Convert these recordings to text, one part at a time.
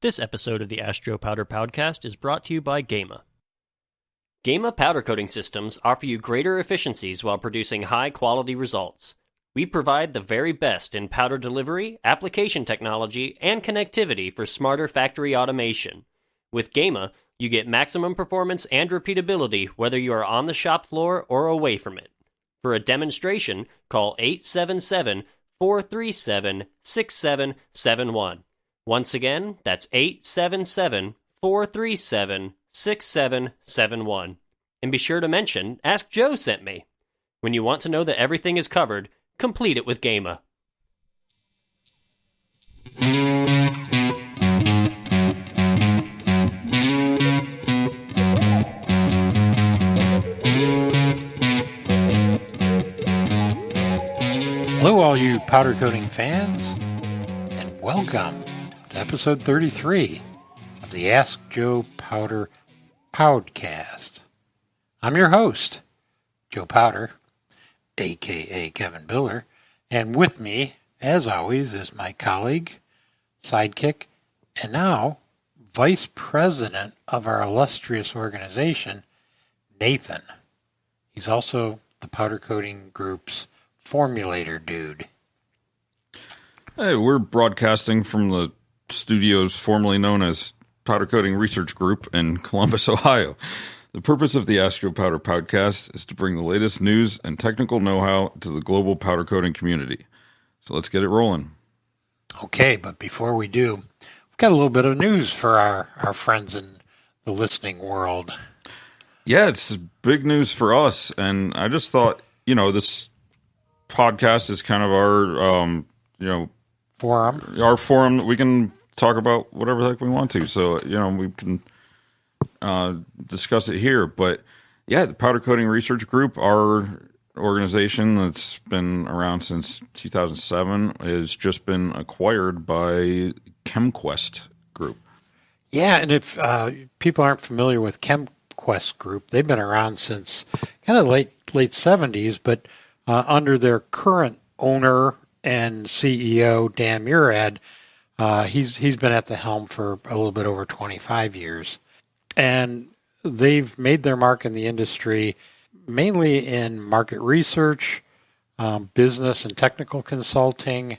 This episode of the Astro Powder Powdcast is brought to you by Gema. Gema powder coating systems offer you greater efficiencies while producing high-quality results. We provide the very best in powder delivery, application technology, and connectivity for smarter factory automation. With Gema, you get maximum performance and repeatability whether you are on the shop floor or away from it. For a demonstration, call 877-437-6771. Once again, that's 877-437-6771. And be sure to mention, Ask Joe sent me. When you want to know that everything is covered, complete it with Gema. Hello, all you powder coating fans, and welcome to episode 33 of the Ask Joe Powder Powdcast. I'm your host, Joe Powder, a.k.a. Kevin Biller, and with me, as always, is my colleague, sidekick, and now vice president of our illustrious organization, Nathan. He's also the powder coating group's formulator dude. Hey, we're broadcasting from the studios formerly known as Powder Coating Research Group in Columbus, Ohio. The purpose of the Astro Powder Podcast is to bring the latest news and technical know-how to the global powder coating community. So let's get it rolling. Okay, but before we do, we've got a little bit of news for our friends in the listening world. Yeah, it's big news for us, and I just thought, this podcast is kind of our, Forum. Our forum that we can talk about whatever the heck we want to. So, we can discuss it here. But, yeah, the Powder Coating Research Group, our organization that's been around since 2007, has just been acquired by ChemQuest Group. Yeah, and if people aren't familiar with ChemQuest Group, they've been around since kind of late 70s, but under their current owner and CEO, Dan Murad, he's been at the helm for a little bit over 25 years. And they've made their mark in the industry mainly in market research, business and technical consulting,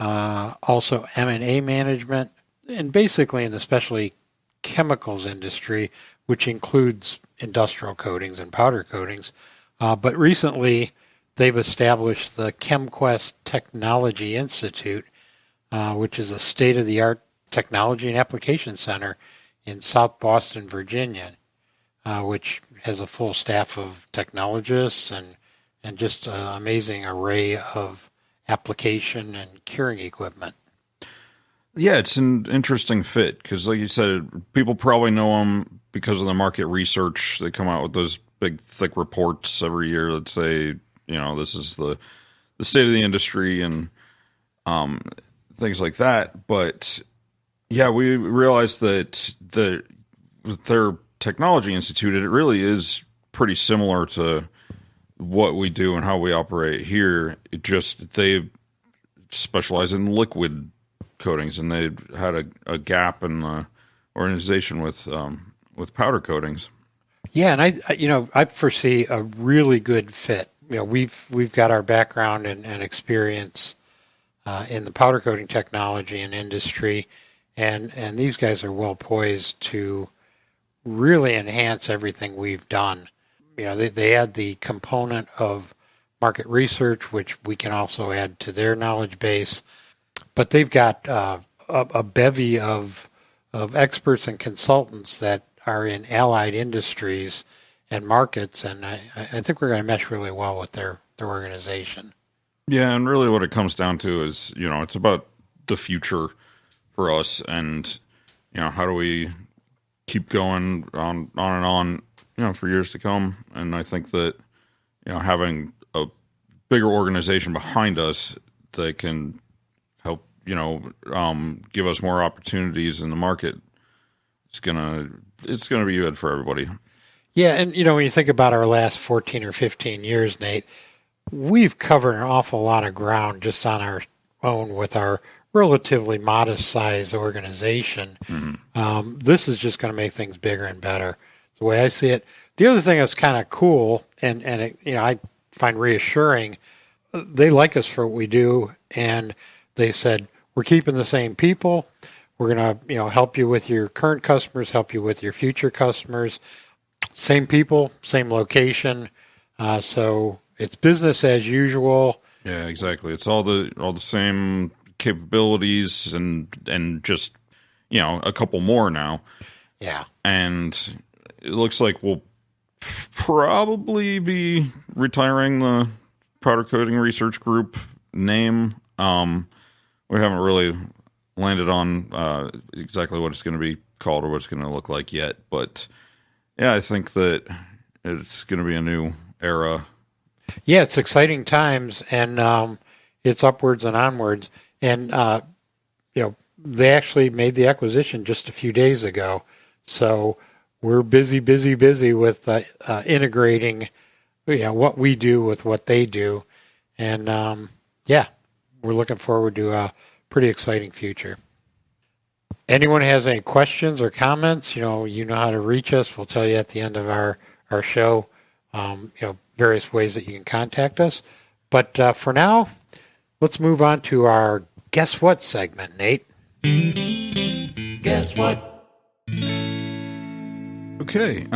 also M&A management, and basically in the specialty chemicals industry, which includes industrial coatings and powder coatings. But recently, they've established the ChemQuest Technology Institute, which is a state-of-the-art technology and application center in South Boston, Virginia, which has a full staff of technologists and just an amazing array of application and curing equipment. Yeah, it's an interesting fit because, like you said, people probably know them because of the market research. They come out with those big, thick reports every year that say, this is the state of the industry and things like that. But yeah, we realized that with their technology institute, it really is pretty similar to what we do and how we operate here. It just they specialize in liquid coatings, and they had a gap in the organization with powder coatings. Yeah, and I foresee a really good fit. We've got our background and experience in the powder coating technology and industry, and these guys are well poised to really enhance everything we've done. They add the component of market research, which we can also add to their knowledge base, but they've got a bevy of experts and consultants that are in allied industries and markets, and I think we're going to mesh really well with their organization. Yeah, and really what it comes down to is, it's about the future for us, and, how do we keep going on and on, for years to come. And I think that, having a bigger organization behind us that can help, give us more opportunities in the market, it's gonna be good for everybody. Yeah, and when you think about our last 14 or 15 years, Nate, we've covered an awful lot of ground just on our own with our relatively modest size organization. This is just going to make things bigger and better. It's the way I see it. The other thing that's kind of cool, and it, I find reassuring, they like us for what we do, and they said, we're keeping the same people. We're going to help you with your current customers, help you with your future customers. Same people, same location. So it's business as usual. Yeah, exactly. It's all the same capabilities and just a couple more now. Yeah. And it looks like we'll probably be retiring the Powder Coating Research Group name. We haven't really landed on exactly what it's going to be called or what it's going to look like yet, but yeah, I think that it's going to be a new era. Yeah, it's exciting times, and it's upwards and onwards. And they actually made the acquisition just a few days ago, so we're busy with integrating, what we do with what they do, and we're looking forward to a pretty exciting future. Anyone has any questions or comments, you know how to reach us. We'll tell you at the end of our show, various ways that you can contact us. But for now, let's move on to our Guess What segment, Nate. Guess what? Okay,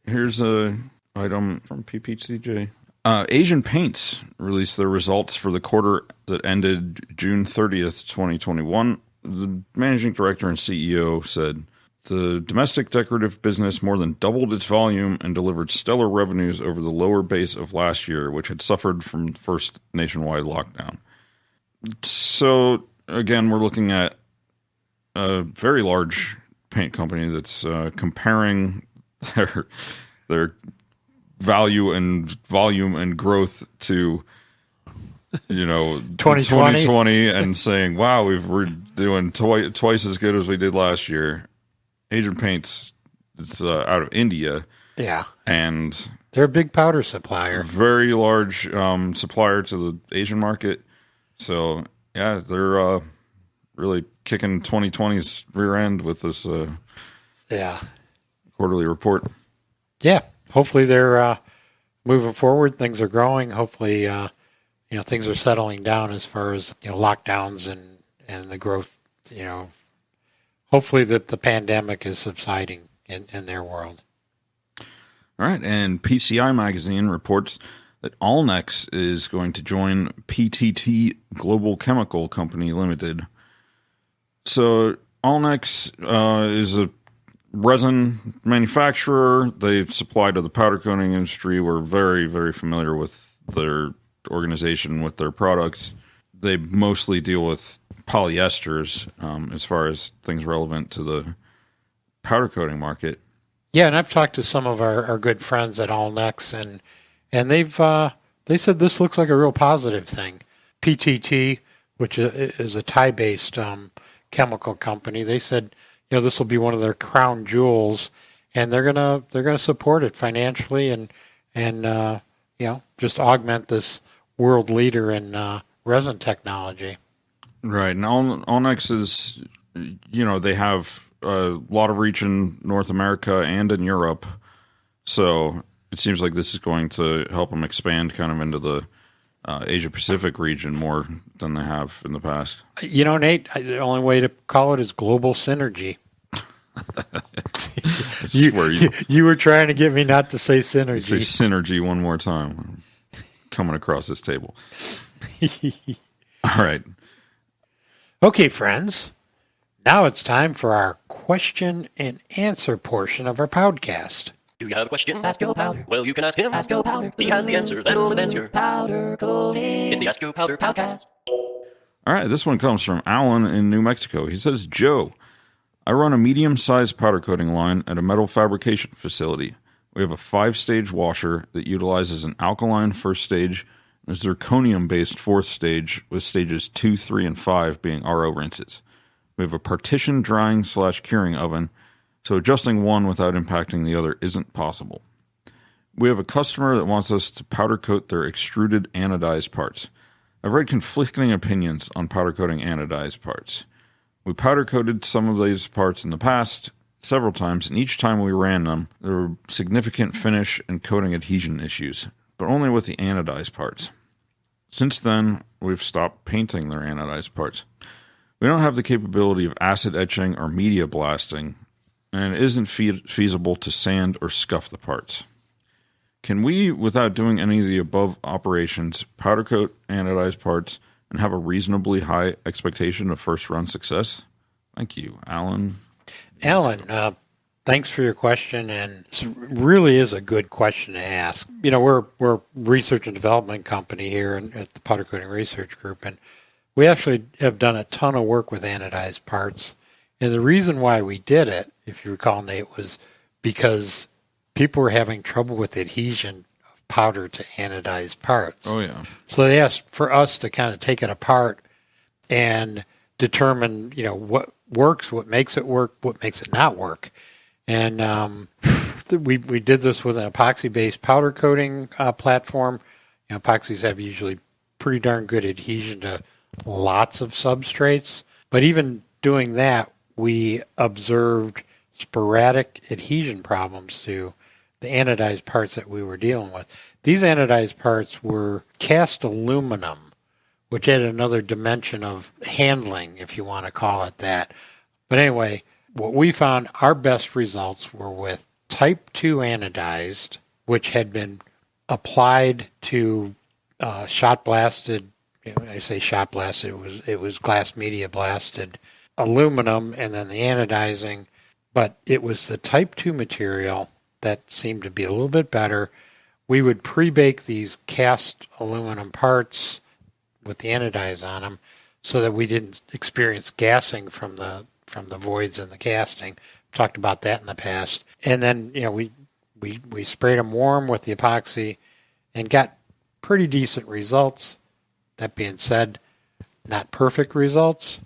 here's a item from PPCJ. Asian Paints released their results for the quarter that ended June 30th, 2021. The managing director and CEO said, the domestic decorative business more than doubled its volume and delivered stellar revenues over the lower base of last year, which had suffered from the first nationwide lockdown. So, again, we're looking at a very large paint company that's comparing their value and volume and growth to 2020 and saying, wow, we're doing twice as good as we did last year. Asian Paints, it's out of India. Yeah. And they're a big powder supplier. Very large supplier to the Asian market. So, yeah, they're really kicking 2020's rear end with this quarterly report. Yeah. Hopefully they're moving forward. Things are growing. Hopefully, things are settling down as far as lockdowns and the growth. Hopefully that the pandemic is subsiding in their world. All right, and PCI Magazine reports that Allnex is going to join PTT Global Chemical Company Limited. So Allnex is a resin manufacturer. They supply to the powder coating industry. We're very, very familiar with their organization, with their products. They mostly deal with polyesters as far as things relevant to the powder coating market. Yeah, and I've talked to some of our good friends at Allnex, and they said this looks like a real positive thing. PTT, which is a Thai-based chemical company, they said this will be one of their crown jewels, and they're gonna support it financially and just augment this world leader in resin technology. Right, and Allnex is, they have a lot of reach in North America and in Europe, so it seems like this is going to help them expand kind of into the Asia-Pacific region more than they have in the past. Nate, the only way to call it is global synergy. You were trying to get me not to say synergy. Say synergy one more time. I'm coming across this table. All right. Okay, friends. Now it's time for our question and answer portion of our podcast. Do you have a question? Ask Joe Powder. Well, you can ask him. Ask Joe Powder. He has the answer that'll advance your powder coating. It's the Ask Joe Powder Powdcast. All right, this one comes from Alan in New Mexico. He says, Joe, I run a medium-sized powder coating line at a metal fabrication facility. We have a 5-stage washer that utilizes an alkaline first stage and a zirconium-based fourth stage, with stages 2, 3, and 5 being RO rinses. We have a partition drying/curing oven, so adjusting one without impacting the other isn't possible. We have a customer that wants us to powder coat their extruded anodized parts. I've read conflicting opinions on powder coating anodized parts. We powder coated some of these parts in the past several times, and each time we ran them, there were significant finish and coating adhesion issues, but only with the anodized parts. Since then, we've stopped painting their anodized parts. We don't have the capability of acid etching or media blasting, and it isn't feasible to sand or scuff the parts. Can we, without doing any of the above operations, powder coat anodized parts and have a reasonably high expectation of first-run success? Thank you, Alan. Alan, thanks for your question, and this really is a good question to ask. We're a research and development company here at the Powder Coating Research Group, and we actually have done a ton of work with anodized parts. And the reason why we did it, if you recall, Nate, was because people were having trouble with adhesion of powder to anodized parts. Oh, yeah. So they asked for us to kind of take it apart and determine, what works, what makes it work, what makes it not work. And we did this with an epoxy-based powder coating platform. Epoxies have usually pretty darn good adhesion to lots of substrates. But even doing that, we observed sporadic adhesion problems to the anodized parts that we were dealing with. These anodized parts were cast aluminum, which added another dimension of handling, if you want to call it that. But anyway, what we found, our best results were with type 2 anodized, which had been applied to shot blasted. I say shot blasted, it was glass media blasted aluminum, and then the anodizing. But it was the type 2 material that seemed to be a little bit better. We would pre-bake these cast aluminum parts with the anodize on them so that we didn't experience gassing from the voids in the casting. Talked about that in the past. And then, we sprayed them warm with the epoxy and got pretty decent results. That being said, not perfect results.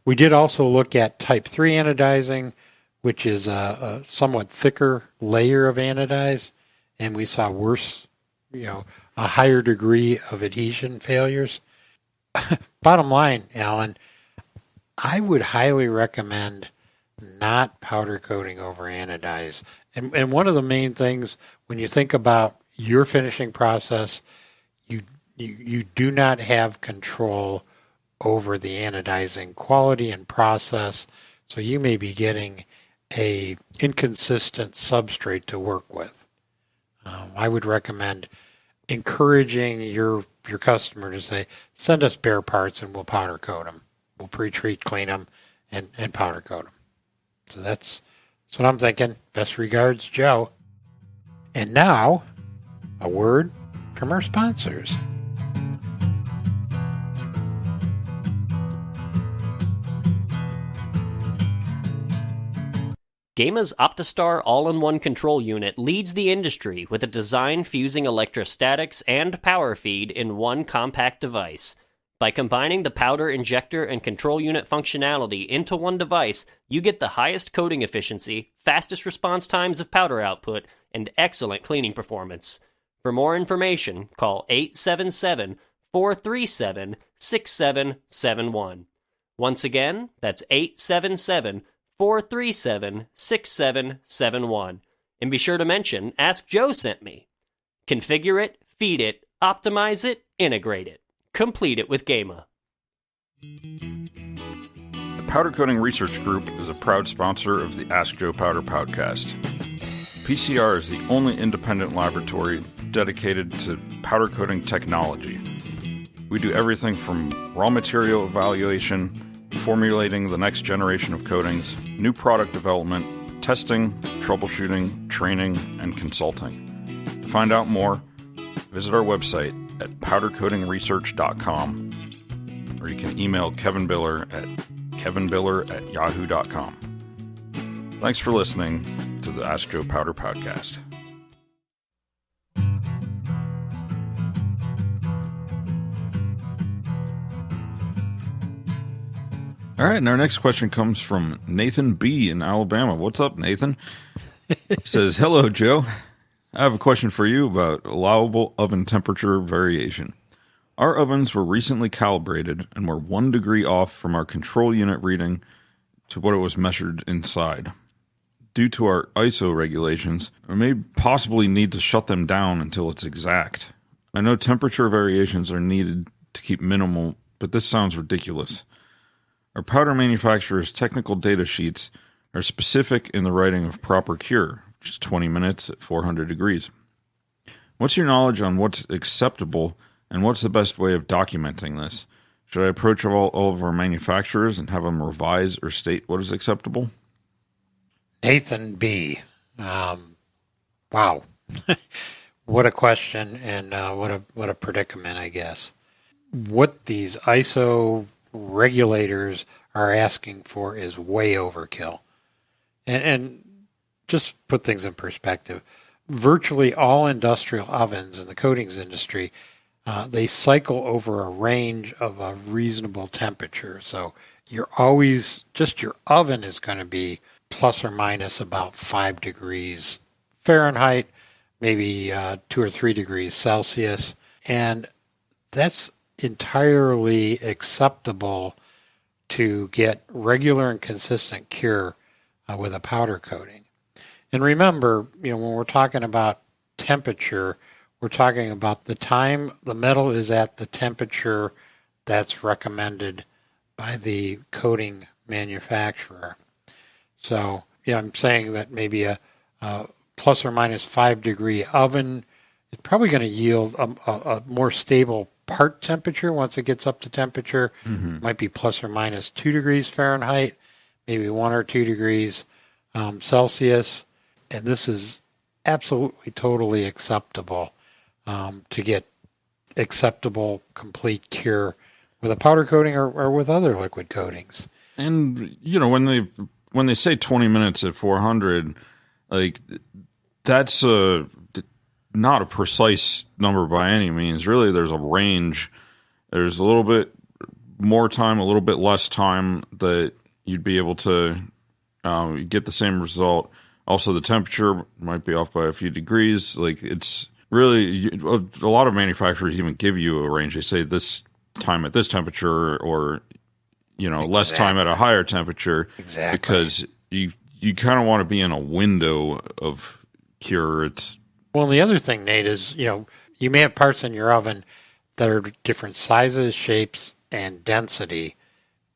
We did also look at type 3 anodizing, which is a somewhat thicker layer of anodize, and we saw worse, a higher degree of adhesion failures. Bottom line, Alan, I would highly recommend not powder coating over anodize. And one of the main things when you think about your finishing process, you do not have control over the anodizing quality and process, so you may be getting a inconsistent substrate to work with. I would recommend encouraging your customer to say, send us bare parts and we'll powder coat them. We'll pre-treat, clean them, and powder coat them. So that's what I'm thinking. Best regards, Joe. And now, a word from our sponsors. Gema's OptiStar all-in-one control unit leads the industry with a design fusing electrostatics and power feed in one compact device. By combining the powder injector and control unit functionality into one device, you get the highest coating efficiency, fastest response times of powder output, and excellent cleaning performance. For more information, call 877-437-6771. Once again, that's 877-437-6771. And be sure to mention, Ask Joe sent me. Configure it, feed it, optimize it, integrate it. Complete it with Gema. The Powder Coating Research Group is a proud sponsor of the Ask Joe Powder Podcast. PCR is the only independent laboratory dedicated to powder coating technology. We do everything from raw material evaluation, formulating the next generation of coatings, new product development, testing, troubleshooting, training, and consulting. To find out more, visit our website at powdercoatingresearch.com, or you can email Kevin Biller at kevinbiller@yahoo.com. Thanks for listening to the Ask Joe Powder Podcast. All right, and our next question comes from Nathan B. in Alabama. What's up, Nathan? He says, hello, Joe. I have a question for you about allowable oven temperature variation. Our ovens were recently calibrated and were 1 degree off from our control unit reading to what it was measured inside. Due to our ISO regulations, we may possibly need to shut them down until it's exact. I know temperature variations are needed to keep minimal, but this sounds ridiculous. Our powder manufacturer's technical data sheets are specific in the writing of proper cure, which is 20 minutes at 400 degrees. What's your knowledge on what's acceptable and what's the best way of documenting this? Should I approach all of our manufacturers and have them revise or state what is acceptable? Nathan B. Wow. What a question, and what a predicament, I guess. What these ISO regulators are asking for is way overkill. And just put things in perspective. Virtually all industrial ovens in the coatings industry, they cycle over a range of a reasonable temperature. So your oven is going to be plus or minus about 5 degrees Fahrenheit, maybe 2 or 3 degrees Celsius. And that's entirely acceptable to get regular and consistent cure with a powder coating. And remember, when we're talking about temperature, we're talking about the time the metal is at the temperature that's recommended by the coating manufacturer. So, I'm saying that maybe a plus or minus 5 degree oven is probably going to yield a more stable part temperature once it gets up to temperature. Mm-hmm. Might be plus or minus 2 degrees Fahrenheit, maybe 1 or 2 degrees Celsius. And this is absolutely totally acceptable to get acceptable complete cure with a powder coating or with other liquid coatings. And, when they say 20 minutes at 400, like, that's not a precise number by any means. Really, there's a range. There's a little bit more time, a little bit less time that you'd be able to get the same result. Also, the temperature might be off by a few degrees. Like, it's really, a lot of manufacturers even give you a range. They say this time at this temperature, or exactly. Less time at a higher temperature. Exactly. Because you kind of want to be in a window of cure. Well, the other thing, Nate, is, you may have parts in your oven that are different sizes, shapes, and density,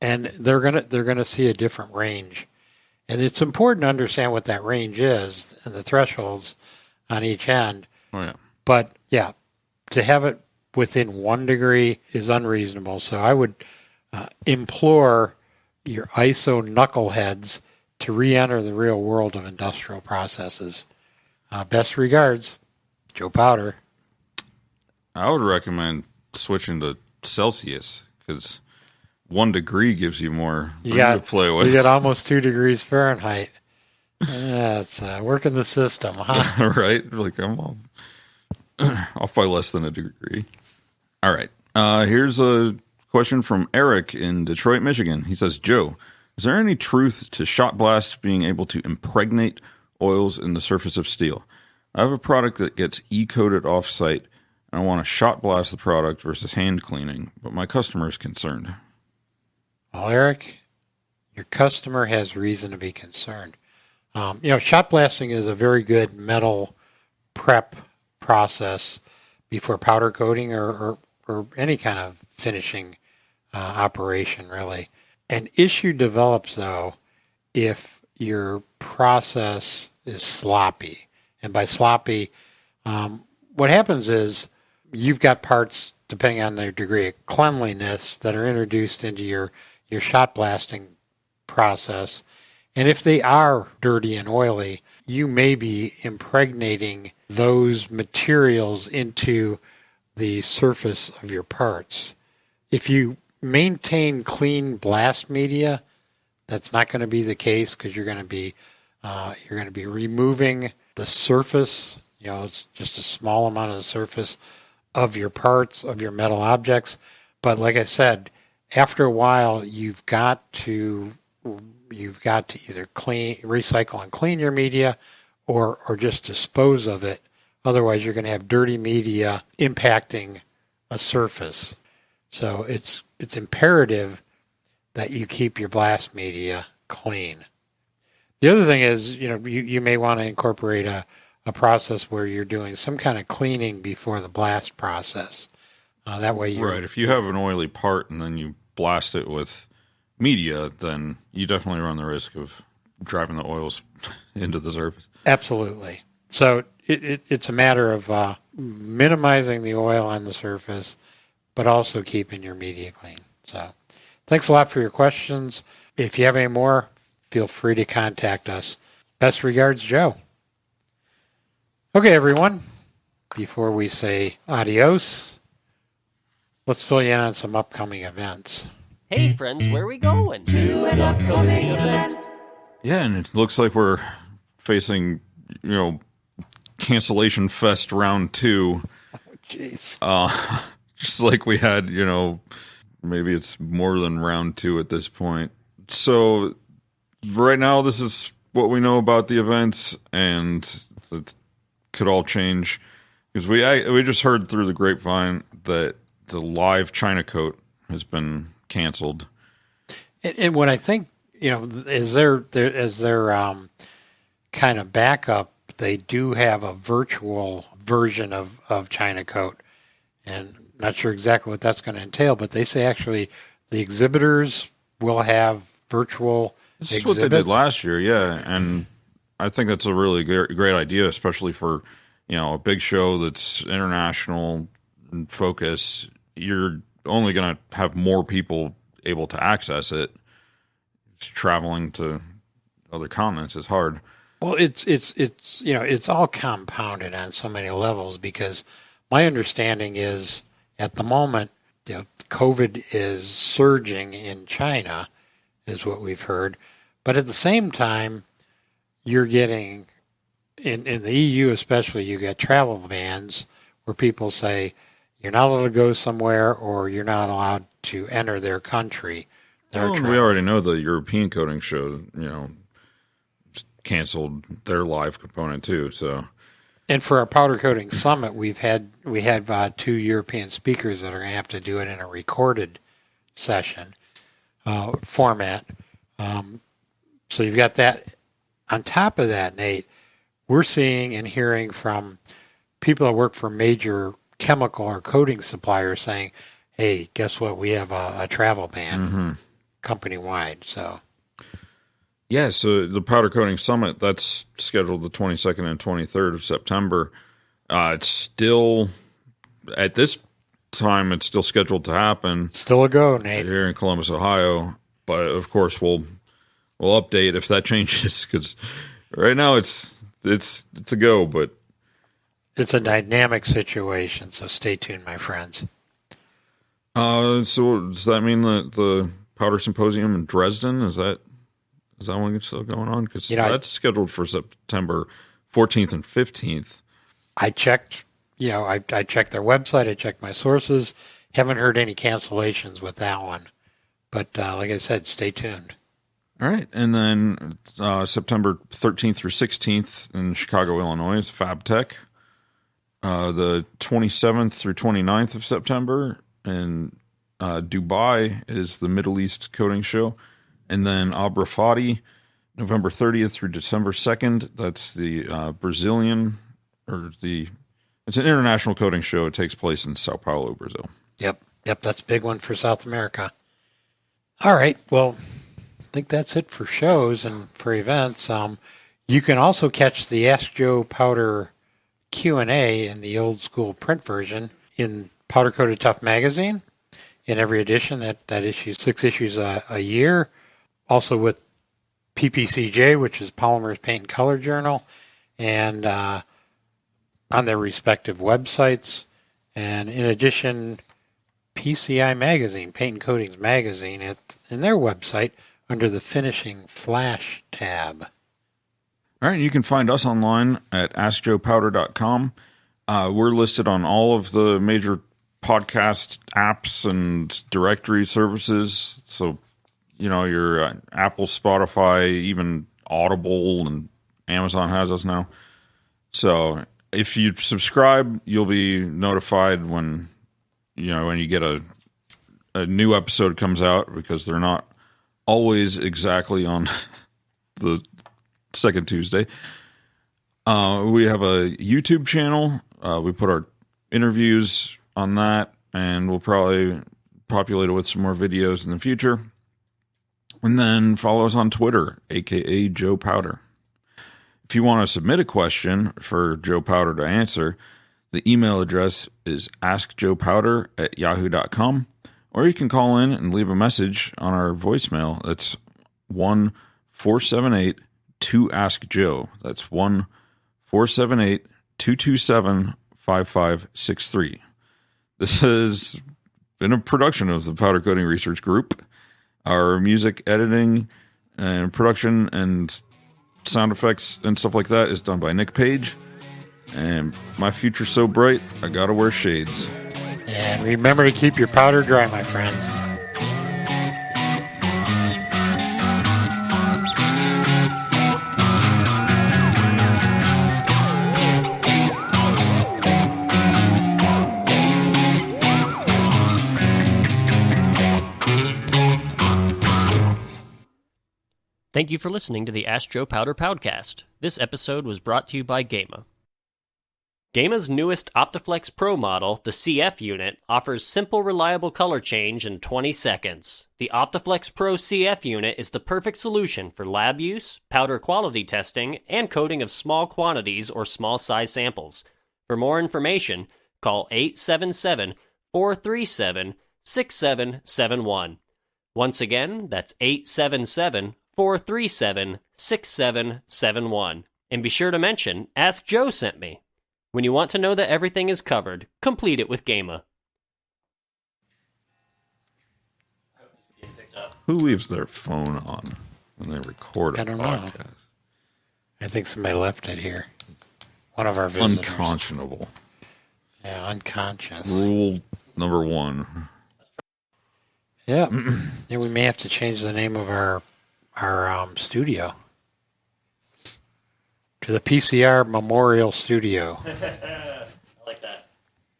and they're gonna see a different range. And it's important to understand what that range is and the thresholds on each end. Oh, yeah. But, yeah, to have it within 1 degree is unreasonable. So I would implore your ISO knuckleheads to re-enter the real world of industrial processes. Best regards, Joe Powder. I would recommend switching to Celsius, because 1 degree gives you more to play with. You get almost 2 degrees Fahrenheit. That's working the system, huh? Right? Like, I'm off by less than a degree. All right. Here's a question from Eric in Detroit, Michigan. He says, Joe, is there any truth to shot blast being able to impregnate oils in the surface of steel? I have a product that gets e-coated off-site, and I want to shot blast the product versus hand cleaning, but my customer is concerned. Well, Eric, your customer has reason to be concerned. Shot blasting is a very good metal prep process before powder coating or any kind of finishing operation, really. An issue develops, though, if your process is sloppy. And by sloppy, what happens is you've got parts, depending on their degree of cleanliness, that are introduced into your shot blasting process. And if they are dirty and oily, you may be impregnating those materials into the surface of your parts. If you maintain clean blast media, that's not going to be the case, because you're going to be removing the surface. It's just a small amount of the surface of your parts, of your metal objects. But like I said, after a while, you've got to either recycle and clean your media, or just dispose of it. Otherwise, you're going to have dirty media impacting a surface. So it's imperative that you keep your blast media clean. The other thing is, you may want to incorporate a process where you're doing some kind of cleaning before the blast process. That way you're... Right. If you have an oily part and then you blast it with media, then you definitely run the risk of driving the oils into the surface. Absolutely. So it's a matter of minimizing the oil on the surface, but also keeping your media clean. So thanks a lot for your questions. If you have any more, feel free to contact us. Best regards, Joe. Okay, everyone. Before we say adios, let's fill you in on some upcoming events. Hey, friends, where are we going? To an upcoming event. Yeah, and it looks like we're facing, cancellation fest round 2. Jeez. Just like we had, maybe it's more than round 2 at this point. So right now, this is what we know about the events, and it could all change because we just heard through the grapevine that the live China coat has been canceled. And what I think, as their kind of backup, they do have a virtual version of China coat, and not sure exactly what that's going to entail, but they say actually the exhibitors will have virtual This is exhibits. what they did last year, yeah, and I think that's a really great idea, especially for a big show that's international in focus. You're only going to have more people able to access it. Traveling to other continents is hard. Well, it's all compounded on so many levels because my understanding is at the moment, COVID is surging in China, is what we've heard. But at the same time, you're getting, in the EU especially, you get travel bans where people say you're not allowed to go somewhere or you're not allowed to enter their country. We already know the European coating show, canceled their live component too. So, and for our powder coating summit, we had 2 European speakers that are going to have to do it in a recorded session format. So you've got that. On top of that, Nate, we're seeing and hearing from people that work for major chemical or coating suppliers saying, "Hey, guess what? We have a travel ban company-wide." So, yeah. So the Powder Coating Summit, that's scheduled the 22nd and 23rd of September. It's still at this time. It's still scheduled to happen. Still a go, Nate. Here in Columbus, Ohio. But of course, we'll update if that changes because right now it's a go, but it's a dynamic situation. So stay tuned, my friends. So does that mean that the Powder Symposium in Dresden is that one still going on? Because that's scheduled for September 14th and 15th. I checked. I checked their website. I checked my sources. Haven't heard any cancellations with that one. But like I said, stay tuned. All right. And then September 13th through 16th in Chicago, Illinois is FabTech. The 27th through 29th of September in Dubai is the Middle East Coating Show. And then Abra Fadi, November 30th through December 2nd. That's the Brazilian, it's an international coating show. It takes place in Sao Paulo, Brazil. Yep. That's a big one for South America. All right. Well, I think that's it for shows and for events. You can also catch the Ask Joe Powder Q&A in the old school print version in Powder Coated Tough magazine in every edition. That issues 6 issues a year. Also with PPCJ, which is Polymers Paint and Color Journal, and on their respective websites. And in addition, PCI Magazine, Paint and Coatings Magazine, in their website under the Finishing Flash tab. All right, you can find us online at AskJoePowder.com. We're listed on all of the major podcast apps and directory services. So, your Apple, Spotify, even Audible, and Amazon has us now. So if you subscribe, you'll be notified when when you get a new episode comes out, because they're not always exactly on the second Tuesday. We have a YouTube channel. We put our interviews on that, and we'll probably populate it with some more videos in the future. And then follow us on Twitter, aka Joe Powder. If you want to submit a question for Joe Powder to answer, the email address is askjoepowder@yahoo.com, or you can call in and leave a message on our voicemail. That's 1-478-2-ASK-JOE. That's 1-478-227-5563. This has been a production of the Powder Coating Research Group. Our music editing and production and sound effects and stuff like that is done by Nick Page. And my future's so bright, I gotta wear shades. And remember to keep your powder dry, my friends. Thank you for listening to the Ask Joe Powder Powdcast. This episode was brought to you by Gema. Gema's newest Optiflex Pro model, the CF unit, offers simple, reliable color change in 20 seconds. The Optiflex Pro CF unit is the perfect solution for lab use, powder quality testing, and coating of small quantities or small size samples. For more information, call 877-437-6771. Once again, that's 877-437-6771. And be sure to mention, Ask Joe sent me. When you want to know that everything is covered, complete it with Gema. I hope this is getting picked up. Who leaves their phone on when they record a I don't podcast? know. I think somebody left it here. One of our visitors. Unconscionable. Yeah, unconscious. Rule number 1. Yeah. Yeah, we may have to change the name of our studio to the PCR Memorial Studio. I like that.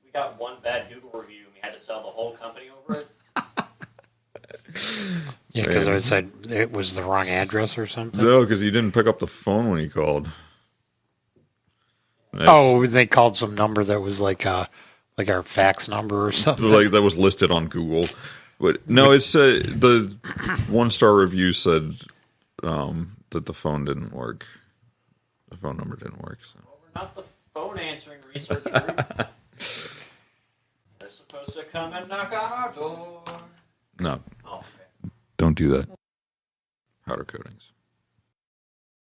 We got one bad Google review and we had to sell the whole company over it. Yeah, because I said it was the wrong address or something. No, because you didn't pick up the phone when he called. Oh, they called some number that was like our fax number or something. Like that was listed on Google. But no, it's the 1-star review said that the phone didn't work. The phone number didn't work. So. Well, we're not the phone answering research group. They're supposed to come and knock on our door. No. Oh, okay. Don't do that. Powder coatings.